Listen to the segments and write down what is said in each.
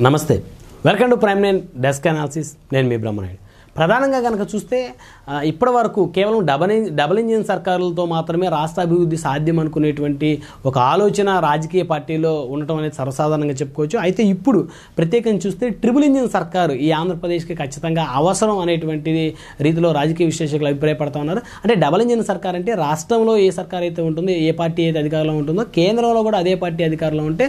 నమస్తే, welcome to prime nine desk analysis. నేను మీ బ్రహ్మనాయుడు. ప్రధానంగా కనుక చూస్తే ఇప్పటి వరకు కేవలం డబుల్ ఇంజిన్ సర్కారులతో మాత్రమే రాష్ట్ర అభివృద్ధి సాధ్యం అనుకునేటువంటి ఒక ఆలోచన రాజకీయ పార్టీలో ఉండటం అనేది సర్వసాధారణంగా చెప్పుకోవచ్చు. అయితే ఇప్పుడు ప్రత్యేకంగా చూస్తే ట్రిపుల్ ఇంజిన్ సర్కారు ఈ ఆంధ్రప్రదేశ్కి ఖచ్చితంగా అవసరం అనేటువంటిది రీతిలో రాజకీయ విశ్లేషకులు అభిప్రాయపడుతూ ఉన్నారు. అంటే డబుల్ ఇంజిన్ సర్కార్ అంటే రాష్ట్రంలో ఏ సర్కార్ అయితే ఉంటుందో, ఏ పార్టీ అయితే అధికారంలో ఉంటుందో, కేంద్రంలో కూడా అదే పార్టీ అధికారంలో ఉంటే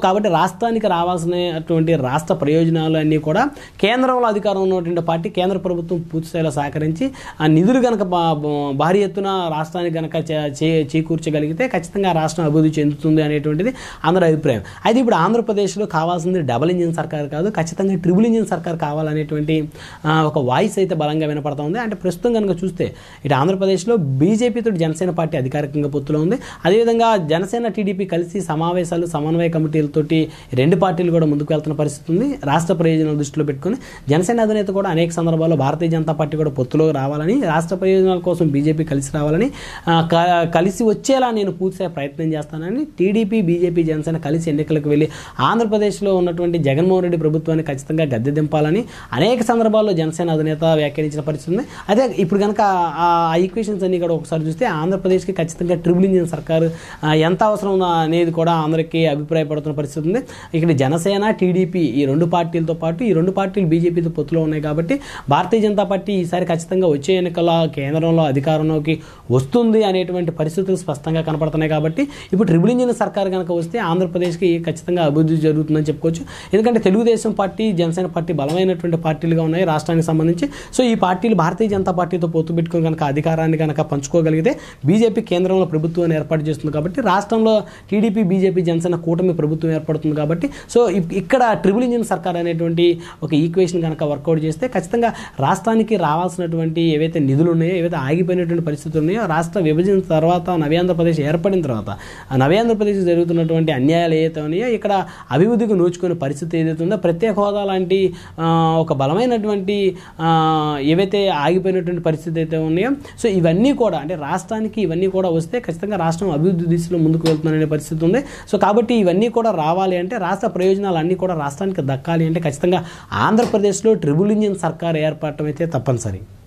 కాబట్టి రాష్ట్రానికి రావాల్సినటువంటి రాష్ట్ర ప్రయోజనాలు అన్నీ కూడా కేంద్రంలో అధికారం ఉన్నటువంటి పార్టీ కేంద్ర ప్రభుత్వం పూర్తిస్థాయిలో సహకరించి ఆ నిధులు కనుక భారీ ఎత్తున రాష్ట్రానికి కనుక చేకూర్చగలిగితే ఖచ్చితంగా రాష్ట్రం అభివృద్ధి చెందుతుంది అనేటువంటిది అందరి అభిప్రాయం. అయితే ఇప్పుడు ఆంధ్రప్రదేశ్లో కావాల్సింది డబుల్ ఇంజిన్ సర్కార్ కాదు, ఖచ్చితంగా ట్రిపుల్ ఇంజిన్ సర్కార్ కావాలనేటువంటి ఒక వాయిస్ అయితే బలంగా వినపడతా ఉంది. అంటే ప్రస్తుతం కనుక చూస్తే ఇటు ఆంధ్రప్రదేశ్లో బీజేపీతో జనసేన పార్టీ అధికారికంగా పొత్తులో ఉంది. అదేవిధంగా జనసేన టీడీపీ కలిసి సమావేశాలు సమన్వయ కమిటీలతోటి రెండు పార్టీలు కూడా ముందుకు వెళ్తున్న పరిస్థితి ఉంది. రాష్ట్ర ప్రయోజనాలు దృష్టిలో పెట్టుకుని జనసేన అధినేత కూడా అనేక సందర్భాల్లో భారతీయ జనతా పార్టీ కూడా పొత్తులో రావాలని, రాష్ట్ర ప్రయోజనాల కోసం బీజేపీ కలిసి రావాలని, కలిసి వచ్చేలా నేను పూర్తిగా ప్రయత్నం చేస్తానని టీడీపీ బీజేపీ జనసేన కలిసి ఎన్నికలకు వెళ్ళి ఆంధ్రప్రదేశ్లో ఉన్నటువంటి జగన్మోహన్ రెడ్డి ప్రభుత్వాన్ని ఖచ్చితంగా గద్దె దింపాలని అనేక సందర్భాల్లో జనసేన అధినేత వ్యాఖ్యానించిన పరిస్థితి ఉంది. అదే ఇప్పుడు కనుక ఆ ఈక్వేషన్స్ అన్ని కూడా ఒకసారి చూస్తే ఆంధ్రప్రదేశ్కి ఖచ్చితంగా ట్రిపుల్ ఇంజిన్ సర్కారు ఎంత అవసరం అనేది కూడా అందరికీ అభిప్రాయపడుతున్న పరిస్థితి ఉంది. ఇక్కడ జనసేన టీడీపీ ఈ రెండు పార్టీలతో పాటు ఈ రెండు పార్టీలు బీజేపీతో పొత్తులో ఉన్నాయి కాబట్టి భారతీయ జనతా పార్టీ ఈసారి ఖచ్చితంగా వచ్చే ఎన్నికల కేంద్రంలో అధికారంలోకి వస్తుంది అనేటువంటి పరిస్థితులు స్పష్టంగా కనపడుతున్నాయి. కాబట్టి ఇప్పుడు ట్రిపుల్ ఇంజిన్ సర్కార్ కనుక వస్తే ఆంధ్రప్రదేశ్కి ఖచ్చితంగా అభివృద్ధి జరుగుతుందని చెప్పుకోవచ్చు. ఎందుకంటే తెలుగుదేశం పార్టీ జనసేన పార్టీ బలమైనటువంటి పార్టీలుగా ఉన్నాయి రాష్ట్రానికి సంబంధించి. సో ఈ పార్టీలు భారతీయ జనతా పార్టీతో పొత్తు పెట్టుకుని కనుక అధికారాన్ని కనుక పంచుకోగలిగితే బీజేపీ కేంద్రంలో ప్రభుత్వాన్ని ఏర్పాటు చేస్తుంది. కాబట్టి రాష్ట్రంలో టీడీపీ బీజేపీ జనసేన కూటమి ప్రభుత్వం ఏర్పడుతుంది. కాబట్టి సో ఇక్కడ ట్రిపుల్ ఇంజిన్ సర్కార్ అనేటువంటి ఒక ఈక్వేషన్ కనుక వర్కౌట్ చేస్తే ఖచ్చితంగా రాష్ట్రానికి రావాల్సినటువంటి ఏవైతే నిధులు ఉన్నాయో, ఏవైతే ఆగిపోయినటువంటి పరిస్థితులు ఉన్నాయో, రాష్ట్ర విభజన తర్వాత నవ్యాంధ్రప్రదేశ్ ఏర్పడిన తర్వాత నవ్యాంధ్రప్రదేశ్ జరుగుతున్నటువంటి అన్యాయాలు ఏవైతే ఉన్నాయో, ఇక్కడ అభివృద్ధికి నోచుకునే పరిస్థితి ఏదైతే ఉందో, ప్రత్యేక హోదా లాంటి ఒక బలమైనటువంటి ఏవైతే ఆగిపోయినటువంటి పరిస్థితి అయితే ఉన్నాయో, సో ఇవన్నీ కూడా అంటే రాష్ట్రానికి ఇవన్నీ కూడా వస్తే ఖచ్చితంగా రాష్ట్రం అభివృద్ధి దిశలో ముందుకు వెళ్తుందనే పరిస్థితి ఉంది. సో కాబట్టి ఇవన్నీ కూడా రావాలి అంటే రాష్ట్ర ప్రయోజనాలు అన్నీ కూడా రాష్ట్రానికి దక్కాలి అంటే ఖచ్చితంగా ఆంధ్రప్రదేశ్లో ట్రిపుల్ ఇంజిన్ సర్కార్ ఏర్పడటం అయితే తప్పనిసరి.